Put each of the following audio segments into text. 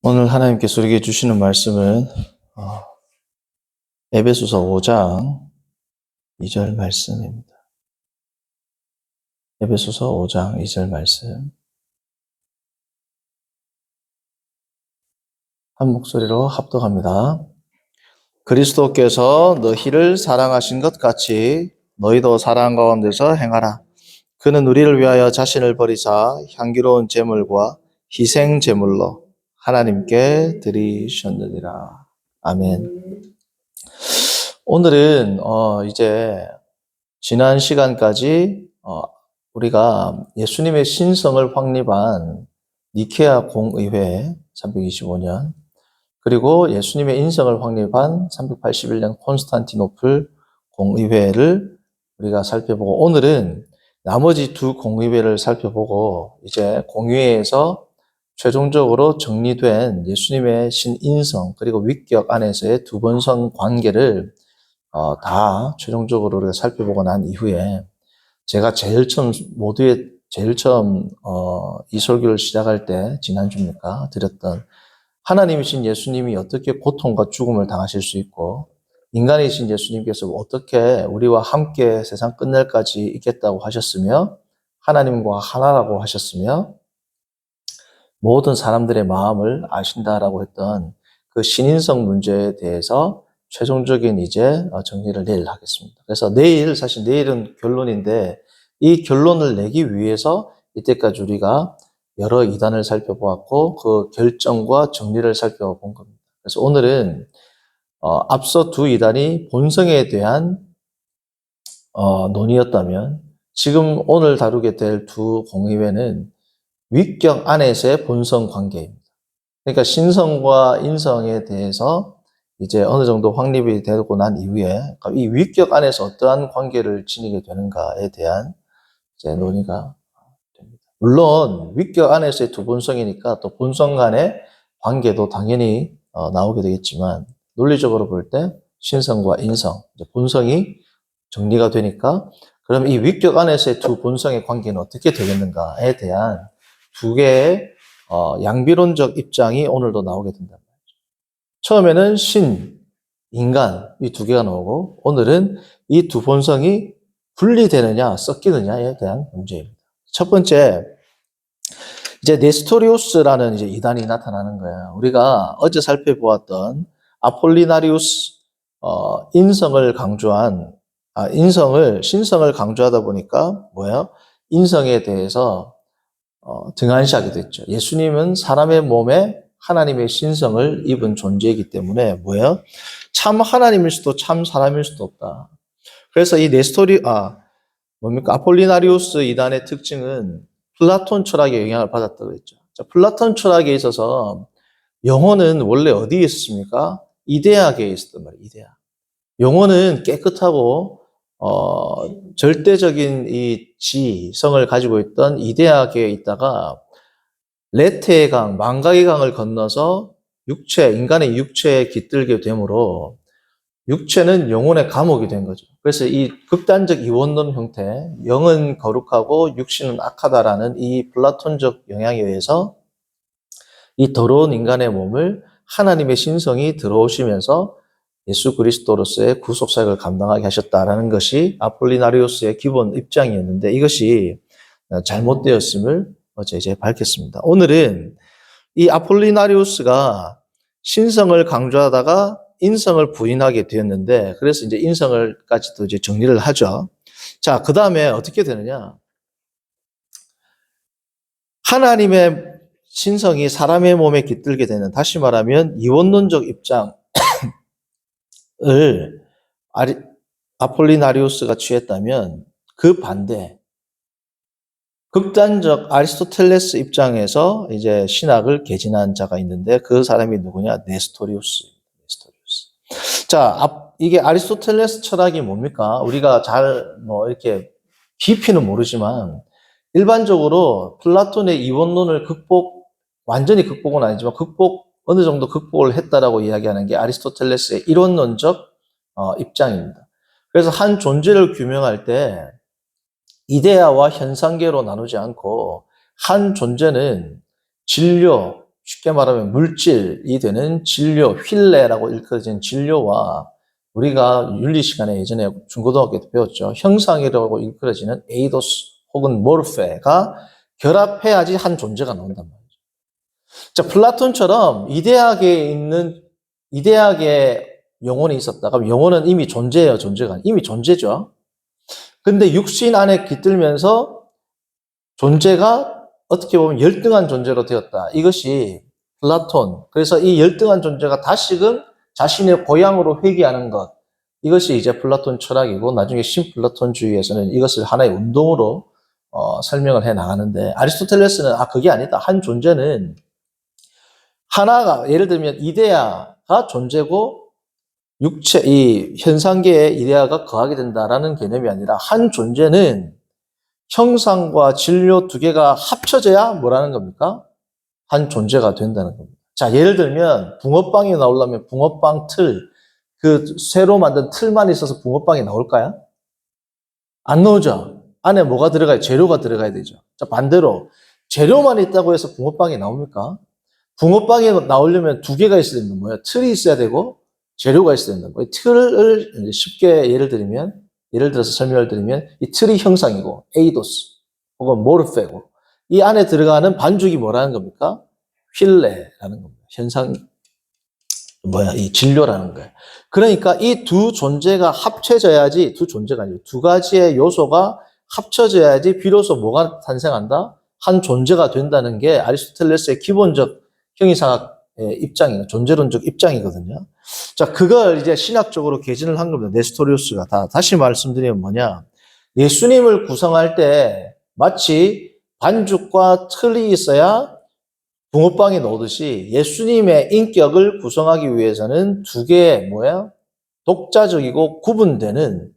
오늘 하나님께서 우리에게 주시는 말씀은 에베소서 5장 2절 말씀입니다. 에베소서 5장 2절 말씀. 한 목소리로 합독합니다. 그리스도께서 너희를 사랑하신 것 같이 너희도 사랑 가운데서 행하라. 그는 우리를 위하여 자신을 버리사 향기로운 제물과 희생 제물로 하나님께 드리셨느니라. 아멘. 오늘은 이제 지난 시간까지 우리가 예수님의 신성을 확립한 니케아 공의회 325년 그리고 예수님의 인성을 확립한 381년 콘스탄티노플 공의회를 우리가 살펴보고 오늘은 나머지 두 공의회를 살펴보고 이제 공의회에서 최종적으로 정리된 예수님의 신인성 그리고 위격 안에서의 두 본성 관계를 다 최종적으로 우리가 살펴보고 난 이후에 제가 제일 처음 이 설교를 시작할 때 지난주입니까 드렸던 하나님이신 예수님이 어떻게 고통과 죽음을 당하실 수 있고 인간이신 예수님께서 어떻게 우리와 함께 세상 끝날까지 있겠다고 하셨으며 하나님과 하나라고 하셨으며 모든 사람들의 마음을 아신다라고 했던 그 신인성 문제에 대해서 최종적인 이제 정리를 내일 하겠습니다. 그래서 사실 내일은 결론인데 이 결론을 내기 위해서 이때까지 우리가 여러 이단을 살펴보았고 그 결정과 정리를 살펴본 겁니다. 그래서 오늘은 앞서 두 이단이 본성에 대한 논의였다면 지금 오늘 다루게 될 두 공의회는 위격 안에서의 본성 관계입니다. 그러니까 신성과 인성에 대해서 이제 어느 정도 확립이 되고 난 이후에 이 위격 안에서 어떠한 관계를 지니게 되는가에 대한 이제 논의가 됩니다. 물론 위격 안에서의 두 본성이니까 또 본성 간의 관계도 당연히 나오게 되겠지만 논리적으로 볼 때 신성과 인성, 이제 본성이 정리가 되니까 그럼 이 위격 안에서의 두 본성의 관계는 어떻게 되겠는가에 대한 두 개의 양비론적 입장이 오늘도 나오게 된단 말이죠. 처음에는 신, 인간 이 두 개가 나오고 오늘은 이 두 본성이 분리되느냐 섞이느냐에 대한 문제입니다. 첫 번째, 이제 네스토리우스라는 이제 이단이 나타나는 거예요. 우리가 어제 살펴보았던 아폴리나리우스 신성을 강조하다 보니까 뭐예요? 인성에 대해서 등한시하게 됐죠. 예수님은 사람의 몸에 하나님의 신성을 입은 존재이기 때문에 뭐예요? 참 하나님일 수도 참 사람일 수도 없다. 그래서 이 아폴리나리우스 이단의 특징은 플라톤 철학의 영향을 받았다고 했죠. 자, 플라톤 철학에 있어서 영혼은 원래 어디에 있었습니까? 이데아계에 있었단 말이에요. 이데아. 영혼은 깨끗하고 절대적인 이 지성을 가지고 있던 이데아계에 있다가 레테의 강, 망각의 강을 건너서 인간의 육체에 깃들게 되므로 육체는 영혼의 감옥이 된 거죠. 그래서 이 극단적 이원론 형태, 영은 거룩하고 육신은 악하다라는 이 플라톤적 영향에 의해서 이 더러운 인간의 몸을 하나님의 신성이 들어오시면서 예수 그리스도로서의 구속사역을 감당하게 하셨다라는 것이 아폴리나리우스의 기본 입장이었는데 이것이 잘못되었음을 어제 이제 밝혔습니다. 오늘은 이 아폴리나리우스가 신성을 강조하다가 인성을 부인하게 되었는데 그래서 이제 인성을까지도 이제 정리를 하죠. 자, 그 다음에 어떻게 되느냐? 하나님의 신성이 사람의 몸에 깃들게 되는, 다시 말하면 이원론적 입장을 아폴리나리우스가 취했다면 그 반대, 극단적 아리스토텔레스 입장에서 이제 신학을 개진한 자가 있는데 그 사람이 누구냐? 네스토리우스. 자, 이게 아리스토텔레스 철학이 뭡니까? 우리가 이렇게 깊이는 모르지만 일반적으로 플라톤의 이원론을 완전히 극복은 아니지만 어느 정도 극복을 했다라고 이야기하는 게 아리스토텔레스의 이론론적 입장입니다. 그래서 한 존재를 규명할 때 이데아와 현상계로 나누지 않고 한 존재는 진료, 쉽게 말하면 물질이 되는 진료, 휠레라고 일컬어진 진료와 우리가 윤리 시간에 예전에 중고등학교 때 배웠죠. 형상이라고 일컬어지는 에이도스 혹은 모르페가 결합해야지 한 존재가 나온단 말이죠. 자, 플라톤처럼 이 대학에 영혼이 있었다. 그럼 영혼은 이미 존재예요, 존재가? 이미 존재죠. 근데 육신 안에 깃들면서 존재가 어떻게 보면 열등한 존재로 되었다. 이것이 플라톤. 그래서 이 열등한 존재가 다시금 자신의 고향으로 회귀하는 것. 이것이 이제 플라톤 철학이고 나중에 신플라톤주의에서는 이것을 하나의 운동으로 설명을 해 나가는데 아리스토텔레스는 그게 아니다. 한 존재는 하나가 예를 들면 이데아가 존재고 육체, 이 현상계의 이데아가 거하게 된다라는 개념이 아니라 한 존재는 형상과 진료 두 개가 합쳐져야 뭐라는 겁니까? 한 존재가 된다는 겁니다. 자, 예를 들면 붕어빵이 나오려면 붕어빵 틀, 그 새로 만든 틀만 있어서 붕어빵이 나올까요? 안 나오죠. 안에 뭐가 들어가야 재료가 들어가야 되죠. 자, 반대로 재료만 있다고 해서 붕어빵이 나옵니까? 붕어빵이 나오려면 두 개가 있어야 되는 거예요. 틀이 있어야 되고 재료가 있어야 된다는 거예요. 틀을 쉽게 예를 들어서 설명을 드리면 이 틀이 형상이고 에이도스 혹은 모르페고 이 안에 들어가는 반죽이 뭐라는 겁니까? 휠레라는 겁니다. 이 진료라는 거예요. 그러니까 이 두 존재가 합쳐져야지, 두 존재가 아니고 두 가지의 요소가 합쳐져야지 비로소 뭐가 탄생한다? 한 존재가 된다는 게 아리스토텔레스의 기본적 형이상학의 입장이에요. 존재론적 입장이거든요. 자, 그걸 이제 신학적으로 개진을 한 겁니다. 네스토리우스가 다시 말씀드리면 뭐냐. 예수님을 구성할 때 마치 반죽과 틀이 있어야 붕어빵이 나오듯이 예수님의 인격을 구성하기 위해서는 두 개의 독자적이고 구분되는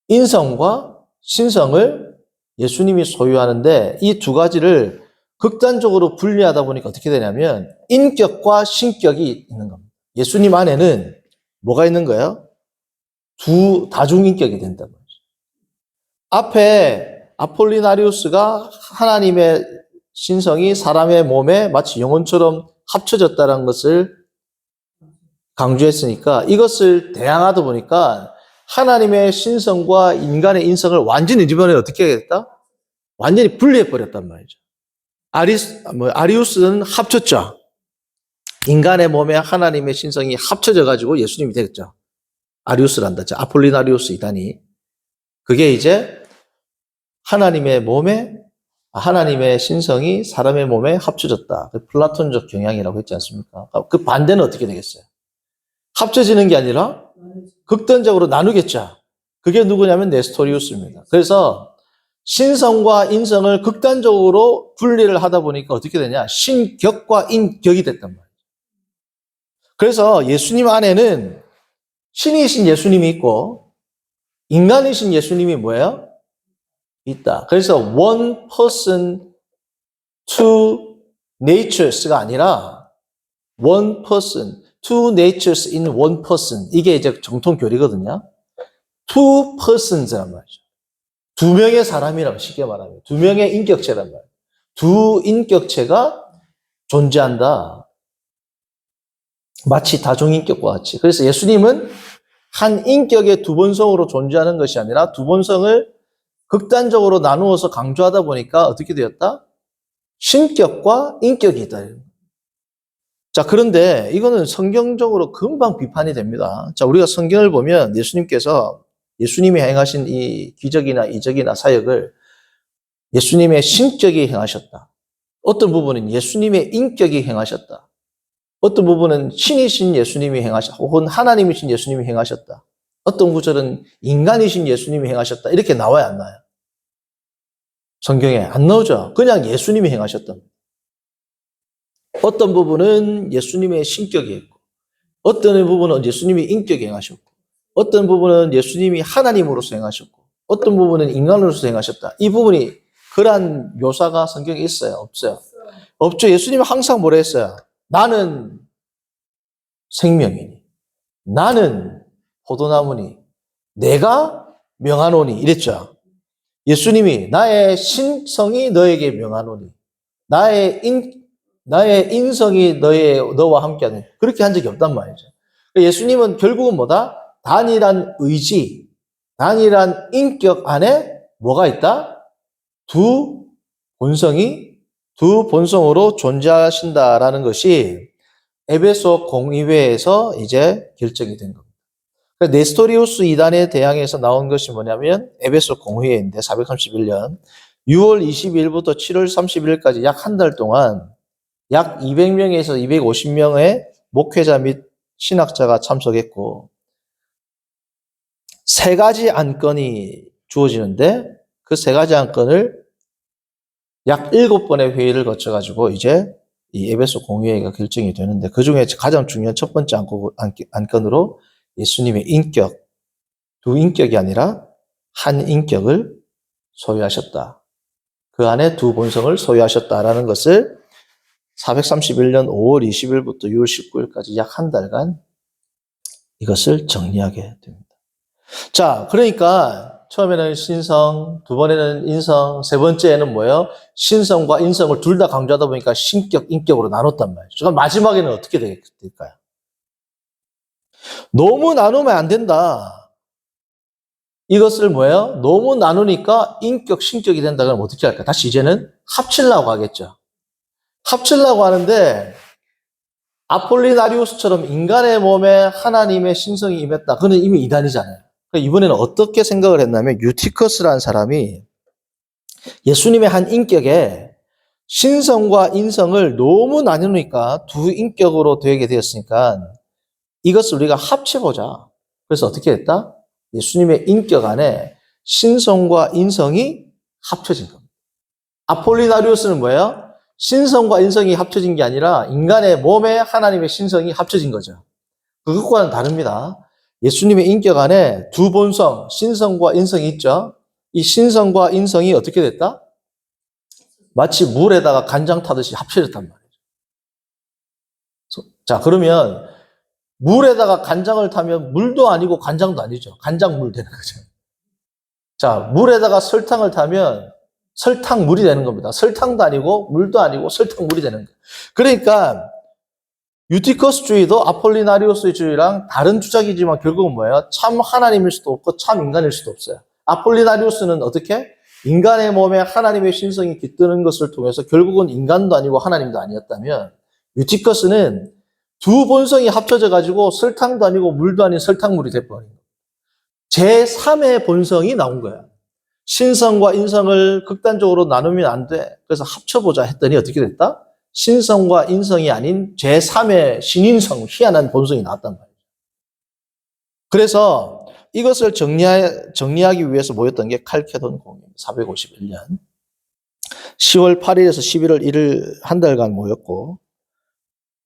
인성과 신성을 예수님이 소유하는데 이 두 가지를 극단적으로 분리하다 보니까 어떻게 되냐면 인격과 신격이 있는 겁니다. 예수님 안에는 뭐가 있는 거예요? 두 다중인격이 된단 말이죠. 앞에 아폴리나리우스가 하나님의 신성이 사람의 몸에 마치 영혼처럼 합쳐졌다는 것을 강조했으니까 이것을 대항하다 보니까 하나님의 신성과 인간의 인성을 완전히 이번에 어떻게 했다? 완전히 분리해버렸단 말이죠. 아리우스는 합쳤죠. 인간의 몸에 하나님의 신성이 합쳐져가지고 예수님이 되겠죠. 아리우스란다. 아폴리나리우스 이단이. 그게 이제 하나님의 신성이 사람의 몸에 합쳐졌다. 그 플라톤적 경향이라고 했지 않습니까? 그 반대는 어떻게 되겠어요? 합쳐지는 게 아니라 극단적으로 나누겠죠. 그게 누구냐면 네스토리우스입니다. 그래서 신성과 인성을 극단적으로 분리를 하다 보니까 어떻게 되냐? 신격과 인격이 됐단 말이에요. 그래서 예수님 안에는 신이신 예수님이 있고 인간이신 예수님이 뭐예요? 있다. 그래서 one person, two natures가 아니라 one person, two natures in one person. 이게 이제 정통 교리거든요. two persons란 말이죠. 두 명의 사람이라고 쉽게 말하면 두 명의 인격체란 말이에요. 두 인격체가 존재한다. 마치 다중인격과 같이. 그래서 예수님은 한 인격의 두 본성으로 존재하는 것이 아니라 두 본성을 극단적으로 나누어서 강조하다 보니까 어떻게 되었다? 신격과 인격이 있다. 자, 그런데 이거는 성경적으로 금방 비판이 됩니다. 자, 우리가 성경을 보면 예수님이 행하신 이 기적이나 이적이나 사역을 예수님의 신격이 행하셨다. 어떤 부분은 예수님의 인격이 행하셨다. 어떤 부분은 신이신 예수님이 행하셨다. 혹은 하나님이신 예수님이 행하셨다. 어떤 구절은 인간이신 예수님이 행하셨다. 이렇게 나와야 안 나와요? 성경에 안 나오죠. 그냥 예수님이 행하셨다. 어떤 부분은 예수님의 신격이 있고 어떤 부분은 예수님이 인격이 행하셨고 어떤 부분은 예수님이 하나님으로서 행하셨고 어떤 부분은 인간으로서 행하셨다. 이 부분이 그러한 묘사가 성경에 있어요? 없어요? 없죠. 예수님은 항상 뭐라 했어요? 나는 생명이니 나는 포도나무니 내가 명하노니 이랬죠. 예수님이 나의 신성이 너에게 명하노니 나의 인성이 너와 함께하는 그렇게 한 적이 없단 말이죠. 예수님은 결국은 뭐다? 단일한 의지, 단일한 인격 안에 뭐가 있다? 두 본성으로 존재하신다라는 것이 에베소 공의회에서 이제 결정이 된 겁니다. 네스토리우스 이단에 대항해서 나온 것이 뭐냐면 에베소 공의회인데 431년 6월 22일부터 7월 31일까지 약 한 달 동안 약 200명에서 250명의 목회자 및 신학자가 참석했고 세 가지 안건이 주어지는데 그 세 가지 안건을 약 7번의 회의를 거쳐가지고 이제 이 에베소 공의회가 결정이 되는데 그 중에 가장 중요한 첫 번째 안건으로 예수님의 인격, 두 인격이 아니라 한 인격을 소유하셨다. 그 안에 두 본성을 소유하셨다라는 것을 431년 5월 20일부터 6월 19일까지 약 한 달간 이것을 정리하게 됩니다. 자, 그러니까 처음에는 신성, 두 번에는 인성, 세 번째에는 뭐예요? 신성과 인성을 둘 다 강조하다 보니까 신격, 인격으로 나눴단 말이죠. 그럼 마지막에는 어떻게 될까요? 너무 나누면 안 된다. 이것을 뭐예요? 너무 나누니까 인격, 신격이 된다. 그러면 어떻게 할까? 다시 이제는 합치려고 하겠죠. 합치려고 하는데 아폴리나리우스처럼 인간의 몸에 하나님의 신성이 임했다. 그는 이미 이단이잖아요. 이번에는 어떻게 생각을 했냐면 유티커스라는 사람이 예수님의 한 인격에 신성과 인성을 너무 나누니까 두 인격으로 되게 되었으니까 이것을 우리가 합쳐보자. 그래서 어떻게 했다? 예수님의 인격 안에 신성과 인성이 합쳐진 겁니다. 아폴리나리우스는 뭐예요? 신성과 인성이 합쳐진 게 아니라 인간의 몸에 하나님의 신성이 합쳐진 거죠. 그것과는 다릅니다. 예수님의 인격 안에 두 본성, 신성과 인성이 있죠. 이 신성과 인성이 어떻게 됐다? 마치 물에다가 간장 타듯이 합쳐졌단 말이죠. 자, 그러면 물에다가 간장을 타면 물도 아니고 간장도 아니죠. 간장물 되는 거죠. 자, 물에다가 설탕을 타면 설탕물이 되는 겁니다. 설탕도 아니고 물도 아니고 설탕물이 되는 거예요. 그러니까 유티커스주의도 아폴리나리우스주의랑 다른 주장이지만 결국은 뭐예요? 참 하나님일 수도 없고 참 인간일 수도 없어요. 아폴리나리우스는 어떻게? 인간의 몸에 하나님의 신성이 깃드는 것을 통해서 결국은 인간도 아니고 하나님도 아니었다면 유티커스는 두 본성이 합쳐져 가지고 설탕도 아니고 물도 아닌 설탕물이 돼버린 거예요. 제3의 본성이 나온 거야. 신성과 인성을 극단적으로 나누면 안 돼. 그래서 합쳐보자 했더니 어떻게 됐다? 신성과 인성이 아닌 제3의 신인성, 희한한 본성이 나왔단 말이에요. 그래서 이것을 정리하기 위해서 모였던 게 칼케돈 공회 451년 10월 8일에서 11월 1일 한 달간 모였고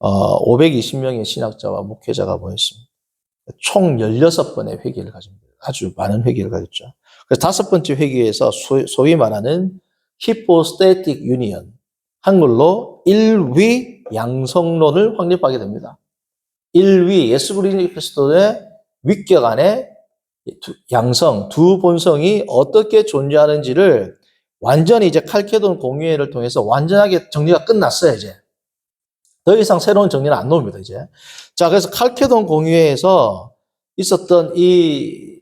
520명의 신학자와 목회자가 모였습니다. 총 16번의 회기를 가집니다. 아주 많은 회기를 가졌죠. 그래서 다섯 번째 회기에서 소위 말하는 히포스테틱 유니언, 한글로 일위 양성론을 확립하게 됩니다. 일위, 예수 그리스도의 위격 안에 양성, 두 본성이 어떻게 존재하는지를 완전히 이제 칼케돈 공의회를 통해서 완전하게 정리가 끝났어요, 이제. 더 이상 새로운 정리는 안 나옵니다, 이제. 자, 그래서 칼케돈 공의회에서 있었던 이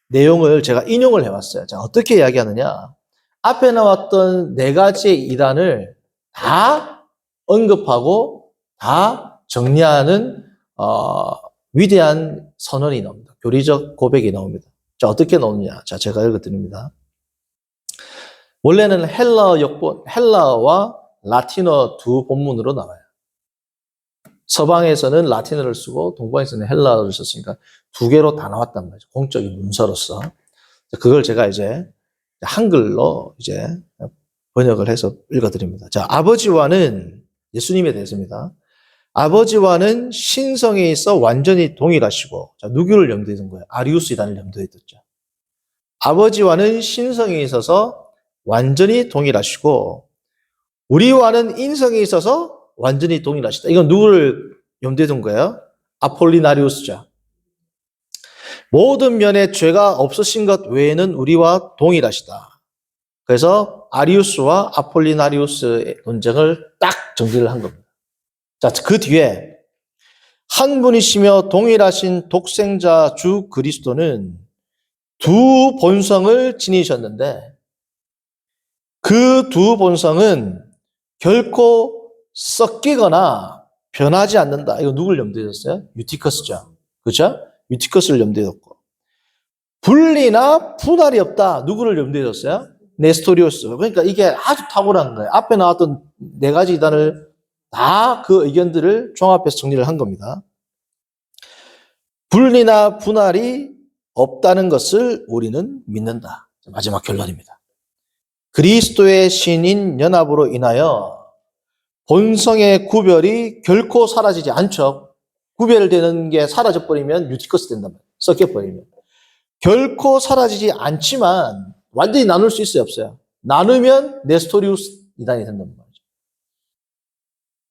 내용을 제가 인용을 해왔어요. 자, 어떻게 이야기하느냐. 앞에 나왔던 네 가지의 이단을 다 언급하고 다 정리하는 위대한 선언이 나옵니다. 교리적 고백이 나옵니다. 자, 어떻게 나오느냐. 자, 제가 읽어드립니다. 원래는 헬라어와 라틴어 두 본문으로 나와요. 서방에서는 라틴어를 쓰고 동방에서는 헬라어를 썼으니까 두 개로 다 나왔단 말이죠. 공적인 문서로서. 그걸 제가 이제 한글로 이제 번역을 해서 읽어드립니다. 자, 아버지와는 예수님에 대해서입니다. 아버지와는 신성에 있어 완전히 동일하시고, 자, 누구를 염두에 둔 거예요? 아리우스 이단을 염두에 뒀죠. 아버지와는 신성에 있어서 완전히 동일하시고, 우리와는 인성에 있어서 완전히 동일하시다. 이건 누구를 염두에 둔 거예요? 아폴리나리우스죠. 모든 면에 죄가 없으신 것 외에는 우리와 동일하시다. 그래서 아리우스와 아폴리나리우스의 논쟁을 딱 정리를 한 겁니다. 자, 그 뒤에 한 분이시며 동일하신 독생자 주 그리스도는 두 본성을 지니셨는데 그 두 본성은 결코 섞이거나 변하지 않는다. 이거 누굴 염두에 뒀어요? 유티커스죠. 그렇죠? 유티커스를 염두에 뒀고. 분리나 분할이 없다. 누구를 염두에 뒀어요? 네스토리오스. 그러니까 이게 아주 탁월한 거예요. 앞에 나왔던 네 가지 이단을 다 그 의견들을 종합해서 정리를 한 겁니다. 분리나 분할이 없다는 것을 우리는 믿는다. 마지막 결론입니다. 그리스도의 신인 연합으로 인하여 본성의 구별이 결코 사라지지 않죠. 구별되는 게 사라져버리면 유티커스 된단 말이에요. 섞여버리면. 결코 사라지지 않지만 완전히 나눌 수 있어요, 없어요? 나누면 네스토리우스 이단이 된단 말이죠.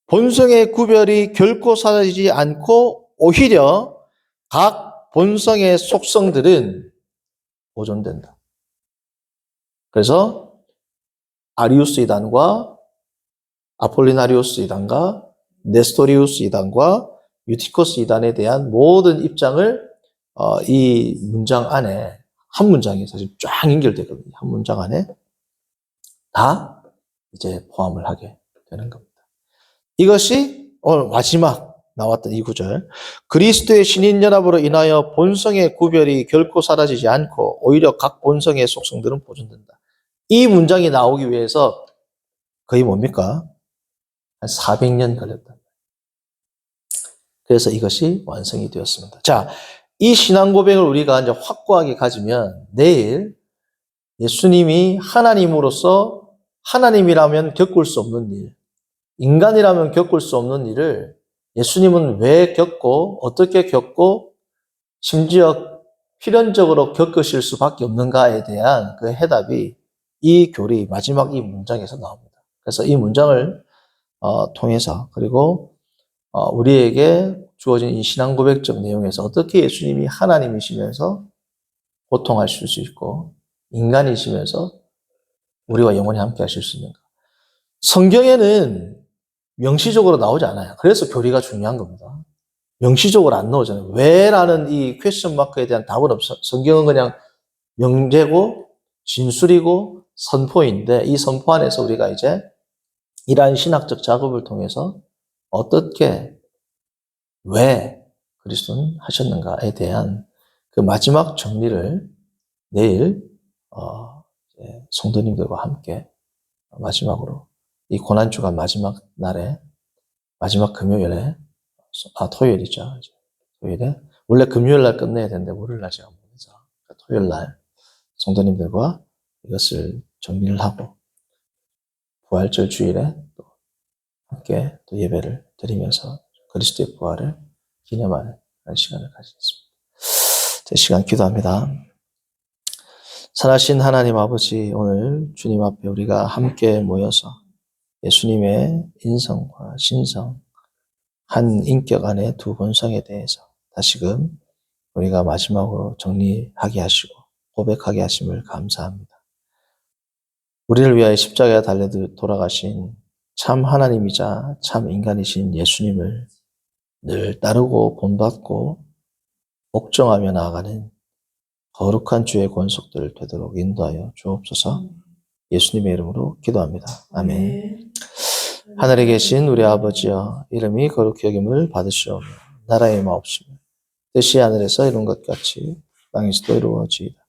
본성의 구별이 결코 사라지지 않고 오히려 각 본성의 속성들은 보존된다. 그래서 아리우스 이단과 아폴리나리우스 이단과 네스토리우스 이단과 유티코스 이단에 대한 모든 입장을 이 문장 안에 한 문장이 사실 쫙 연결되거든요. 한 문장 안에 다 이제 포함을 하게 되는 겁니다. 이것이 오늘 마지막 나왔던 이 구절. 그리스도의 신인연합으로 인하여 본성의 구별이 결코 사라지지 않고 오히려 각 본성의 속성들은 보존된다. 이 문장이 나오기 위해서 거의 뭡니까? 한 400년 걸렸다. 그래서 이것이 완성이 되었습니다. 자, 이 신앙 고백을 우리가 이제 확고하게 가지면 내일 예수님이 하나님으로서 하나님이라면 겪을 수 없는 일, 인간이라면 겪을 수 없는 일을 예수님은 왜 겪고 어떻게 겪고 심지어 필연적으로 겪으실 수밖에 없는가에 대한 그 해답이 이 교리 마지막 이 문장에서 나옵니다. 그래서 이 문장을 통해서 그리고 우리에게 주어진 이 신앙 고백적 내용에서 어떻게 예수님이 하나님이시면서 고통하실 수 있고 인간이시면서 우리와 영원히 함께 하실 수 있는가. 성경에는 명시적으로 나오지 않아요. 그래서 교리가 중요한 겁니다. 명시적으로 안 나오잖아요. 왜라는 이 퀘스천 마크에 대한 답은 없어. 성경은 그냥 명제고 진술이고 선포인데 이 선포 안에서 우리가 이제 이러한 신학적 작업을 통해서 어떻게 왜 그리스도는 하셨는가에 대한 그 마지막 정리를 내일 성도님들과 함께 마지막으로 이 고난주간 마지막 날에 마지막 금요일에 토요일이죠. 토요일에 원래 금요일 날 끝내야 되는데 월요일 날 제가 못해서 토요일 날 성도님들과 이것을 정리를 하고 부활절 주일에 또 함께 또 예배를 드리면서 그리스도의 부활을 기념하는 시간을 가지겠습니다. 제 시간 기도합니다. 살아신 하나님 아버지, 오늘 주님 앞에 우리가 함께 모여서 예수님의 인성과 신성, 한 인격 안에 두 본성에 대해서 다시금 우리가 마지막으로 정리하게 하시고 고백하게 하심을 감사합니다. 우리를 위하여 십자가에 달려 돌아가신 참 하나님이자 참 인간이신 예수님을 늘 따르고 본받고 복종하며 나아가는 거룩한 주의 권속들 되도록 인도하여 주옵소서. 예수님의 이름으로 기도합니다. 아멘. 하늘에 계신 우리 아버지여, 이름이 거룩히 여김을 받으시오며 나라의 마옵시며 뜻이 하늘에서 이룬 것 같이 땅에서도 이루어지이다.